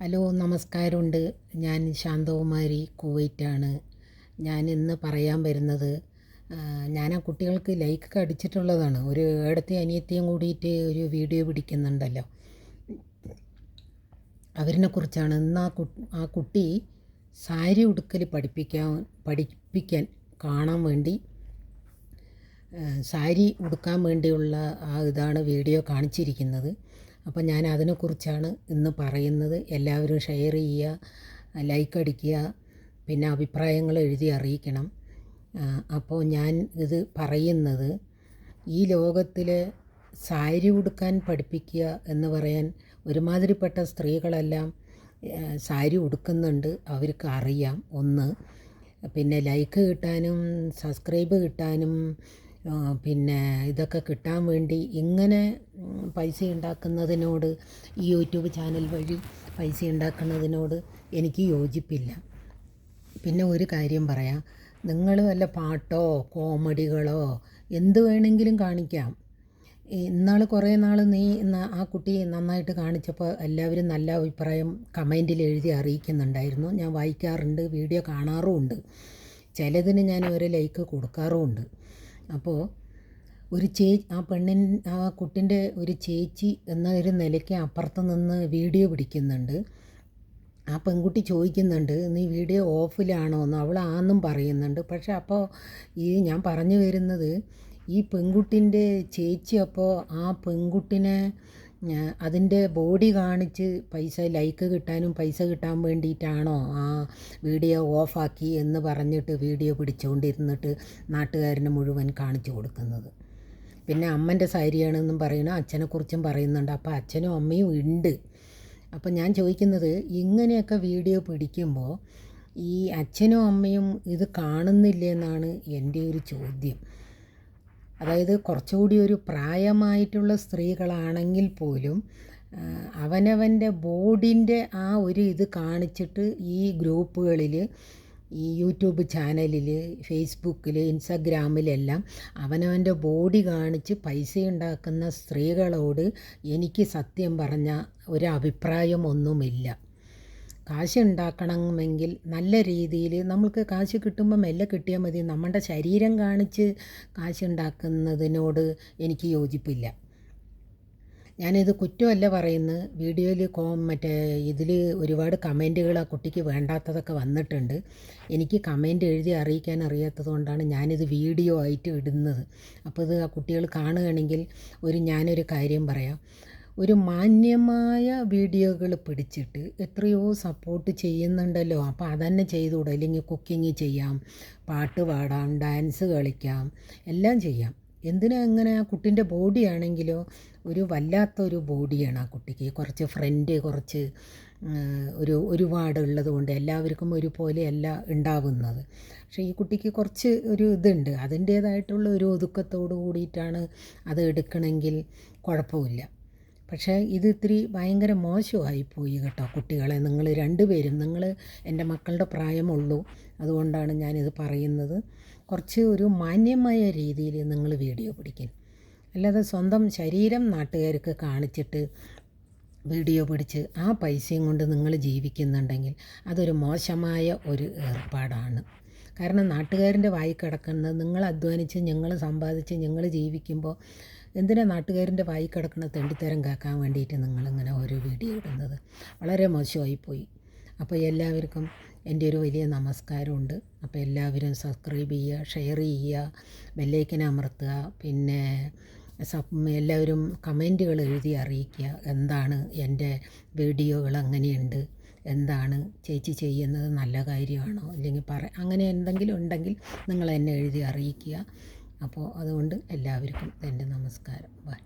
Hello നമസ്കാരമുണ്ട്. ഞാൻ ശാന്തകുമാരി കുവൈറ്റാണ്. ഞാൻ ഇന്ന് പറയാൻ വരുന്നത് ഞാൻ ആ കുട്ടികൾക്ക് ലൈക്ക് അടിച്ചിട്ടുള്ളതാണ്. ഒരു ഏടത്തി അനിയത്തിയും കൂടിയിട്ട് ഒരു വീഡിയോ പിടിക്കുന്നുണ്ടല്ലോ, അവരിനെ കുറിച്ചാണ്. ഇന്ന് ആ കുട്ടി സാരി ഉടുക്കൽ പഠിപ്പിക്കാൻ കാണാൻ വേണ്ടി സാരി ഉടുക്കാൻ വേണ്ടിയുള്ള ഇതാണ് വീഡിയോ കാണിച്ചിരിക്കുന്നത്. അപ്പോൾ ഞാൻ അതിനെക്കുറിച്ചാണ് ഇന്ന് പറയുന്നത്. എല്ലാവരും ഷെയർ ചെയ്യുക, ലൈക്ക് അടിക്കുക, പിന്നെ അഭിപ്രായങ്ങൾ എഴുതി അറിയിക്കണം. അപ്പോൾ ഞാൻ ഇത് പറയുന്നത്, ഈ ലോകത്തിൽ സാരി ഉടുക്കാൻ പഠിപ്പിക്കുക എന്ന് പറയാൻ ഒരുമാതിരിപ്പെട്ട സ്ത്രീകളെല്ലാം സാരി ഉടുക്കുന്നുണ്ട്. അവർക്ക് അറിയാം. ഒന്ന്, പിന്നെ ലൈക്ക് കിട്ടാനും സബ്സ്ക്രൈബ് കിട്ടാനും പിന്നെ ഇതൊക്കെ കിട്ടാൻ വേണ്ടി ഇങ്ങനെ പൈസ ഉണ്ടാക്കുന്നതിനോട്, ഈ യൂട്യൂബ് ചാനൽ വഴി പൈസ ഉണ്ടാക്കുന്നതിനോട് എനിക്ക് യോജിപ്പില്ല. പിന്നെ ഒരു കാര്യം പറയാം, നിങ്ങൾ വല്ല പാട്ടോ കോമഡികളോ എന്ത് വേണമെങ്കിലും കാണിക്കാം. ഇന്നാൾ കുറേ നാൾ ആ കുട്ടി നന്നായിട്ട് കാണിച്ചപ്പോൾ എല്ലാവരും നല്ല അഭിപ്രായം കമൻറ്റിൽ എഴുതി അറിയിക്കുന്നുണ്ടായിരുന്നു. ഞാൻ വായിക്കാറുണ്ട്, വീഡിയോ കാണാറുമുണ്ട്. ചിലതിന് ഞാൻ ഒരു ലൈക്ക് കൊടുക്കാറുമുണ്ട്. അപ്പോൾ ആ കുട്ടിൻ്റെ ഒരു ചേച്ചി എന്ന ഒരു നിലയ്ക്ക് അപ്പുറത്ത് നിന്ന് വീഡിയോ പിടിക്കുന്നുണ്ട്. ആ പെൺകുട്ടി ചോദിക്കുന്നുണ്ട്, നീ വീഡിയോ ഓഫിലാണോ എന്ന്. അവൾ ആന്നും പറയുന്നുണ്ട്. പക്ഷെ അപ്പോൾ ഞാൻ പറഞ്ഞു വരുന്നത്, ഈ പെൺകുട്ടിൻ്റെ ചേച്ചി അപ്പോൾ ആ പെൺകുട്ടിനെ അതിൻ്റെ ബോഡി കാണിച്ച് ലൈക്ക് കിട്ടാനും പൈസ കിട്ടാൻ വേണ്ടിയിട്ടാണോ ആ വീഡിയോ ഓഫാക്കി എന്ന് പറഞ്ഞിട്ട് വീഡിയോ പിടിച്ചുകൊണ്ടിരുന്നിട്ട് നാട്ടുകാരനെ മുഴുവൻ കാണിച്ചു കൊടുക്കുന്നത്. പിന്നെ അമ്മൻ്റെ സാരിയാണെന്നും പറയണം, അച്ഛനെക്കുറിച്ചും പറയുന്നുണ്ട്. അപ്പോൾ അച്ഛനും അമ്മയും ഉണ്ട്. അപ്പം ഞാൻ ചോദിക്കുന്നത്, ഇങ്ങനെയൊക്കെ വീഡിയോ പിടിക്കുമ്പോൾ ഈ അച്ഛനും അമ്മയും ഇത് കാണുന്നില്ലേ എന്നാണ് എൻ്റെ ഒരു ചോദ്യം. അതായത് കുറച്ചുകൂടി ഒരു പ്രായമായിട്ടുള്ള സ്ത്രീകളാണെങ്കിൽ പോലും അവനവൻ്റെ ബോഡിൻ്റെ ആ ഒരു ഇത് കാണിച്ചിട്ട് ഈ ഗ്രൂപ്പുകളിൽ, ഈ യൂട്യൂബ് ചാനലിൽ, ഫേസ്ബുക്കിൽ, ഇൻസ്റ്റഗ്രാമിലെല്ലാം അവനവൻ്റെ ബോഡി കാണിച്ച് പൈസ ഉണ്ടാക്കുന്ന സ്ത്രീകളോട് എനിക്ക് സത്യം പറഞ്ഞ ഒരഭിപ്രായമൊന്നുമില്ല. കാശ് ഉണ്ടാക്കണമെങ്കിൽ നല്ല രീതിയിൽ നമ്മൾക്ക് കാശ് കിട്ടുമ്പോൾ മെല്ലെ കിട്ടിയാൽ മതി. നമ്മുടെ ശരീരം കാണിച്ച് കാശുണ്ടാക്കുന്നതിനോട് എനിക്ക് യോജിപ്പില്ല. ഞാനിത് കുറ്റമല്ല പറയുന്നത്. വീഡിയോയിൽ ഇതിൽ ഒരുപാട് കമൻറ്റുകൾ ആ കുട്ടിക്ക് വേണ്ടാത്തതൊക്കെ വന്നിട്ടുണ്ട്. എനിക്ക് കമൻറ്റ് എഴുതി അറിയിക്കാൻ അറിയാത്തത് കൊണ്ടാണ് ഞാനിത് വീഡിയോ ആയിട്ട് ഇടുന്നത്. അപ്പോൾ ഇത് ആ കുട്ടികൾ കാണുകയാണെങ്കിൽ ഞാനൊരു കാര്യം പറയാം. ഒരു മാന്യമായ വീഡിയോകൾ പിടിച്ചിട്ട് എത്രയോ സപ്പോർട്ട് ചെയ്യുന്നുണ്ടല്ലോ. അപ്പോൾ അതന്നെ ചെയ്തുകൂടെ? അല്ലെങ്കിൽ കുക്കിംഗ് ചെയ്യാം, പാട്ട് പാടാം, ഡാൻസ് കളിക്കാം, എല്ലാം ചെയ്യാം. എന്തിനാ അങ്ങനെ? ആ കുട്ടീൻ്റെ ബോഡി ആണെങ്കിലോ ഒരു വല്ലാത്തൊരു ബോഡിയാണ് ആ കുട്ടിക്ക്. കുറച്ച് ഫ്രണ്ട് കുറച്ച് ഒരുപാടുള്ളത് കൊണ്ട് എല്ലാവർക്കും ഒരുപോലെയല്ല ഉണ്ടാവുന്നത്. പക്ഷേ ഈ കുട്ടിക്ക് കുറച്ച് ഒരു ഇതുണ്ട്, അതിൻ്റേതായിട്ടുള്ള ഒരു ഒതുക്കത്തോട് കൂടിയിട്ടാണ് അത് എടുക്കണമെങ്കിൽ കുഴപ്പമില്ല. പക്ഷേ ഇത് ഇത്തിരി ഭയങ്കര മോശമായിപ്പോയി കേട്ടോ. കുട്ടികളെ നിങ്ങൾ രണ്ടുപേരും, നിങ്ങൾ എൻ്റെ മക്കളുടെ പ്രായമുള്ളൂ, അതുകൊണ്ടാണ് ഞാനിത് പറയുന്നത്. കുറച്ച് ഒരു മാന്യമായ രീതിയിൽ നിങ്ങൾ വീഡിയോ പിടിക്കും. അല്ലാതെ സ്വന്തം ശരീരം നാട്ടുകാർക്ക് കാണിച്ചിട്ട് വീഡിയോ പിടിച്ച് ആ പൈസയും കൊണ്ട് നിങ്ങൾ ജീവിക്കുന്നുണ്ടെങ്കിൽ അതൊരു മോശമായ ഒരു ഏർപ്പാടാണ്. കാരണം നാട്ടുകാരൻ്റെ വായി കിടക്കുന്നത്, നിങ്ങൾ അധ്വാനിച്ച് നിങ്ങൾ സമ്പാദിച്ച് നിങ്ങൾ ജീവിക്കുമ്പോൾ എന്തിനാ നാട്ടുകാരൻ്റെ വായി കിടക്കുന്ന തെണ്ടിത്തരം കേൾക്കാൻ വേണ്ടിയിട്ട് നിങ്ങളിങ്ങനെ ഓരോ വീഡിയോ ഇടുന്നത്? വളരെ മോശമായിപ്പോയി. അപ്പോൾ എല്ലാവർക്കും എൻ്റെ ഒരു വലിയ നമസ്കാരമുണ്ട്. അപ്പോൾ എല്ലാവരും സബ്സ്ക്രൈബ് ചെയ്യുക, ഷെയർ ചെയ്യുക, ബെല്ലൈക്കൻ അമർത്തുക. പിന്നെ എല്ലാവരും കമൻറ്റുകൾ എഴുതി അറിയിക്കുക. എന്താണ് എൻ്റെ വീഡിയോകൾ എങ്ങനെയുണ്ട്, എന്താണ് ചേച്ചി ചെയ്യുന്നത്, നല്ല കാര്യമാണോ, അല്ലെങ്കിൽ അങ്ങനെ എന്തെങ്കിലും ഉണ്ടെങ്കിൽ നിങ്ങൾ എന്നെ എഴുതി അറിയിക്കുക. അപ്പോൾ അതുകൊണ്ട് എല്ലാവർക്കും എൻ്റെ നമസ്കാരം. ബൈ.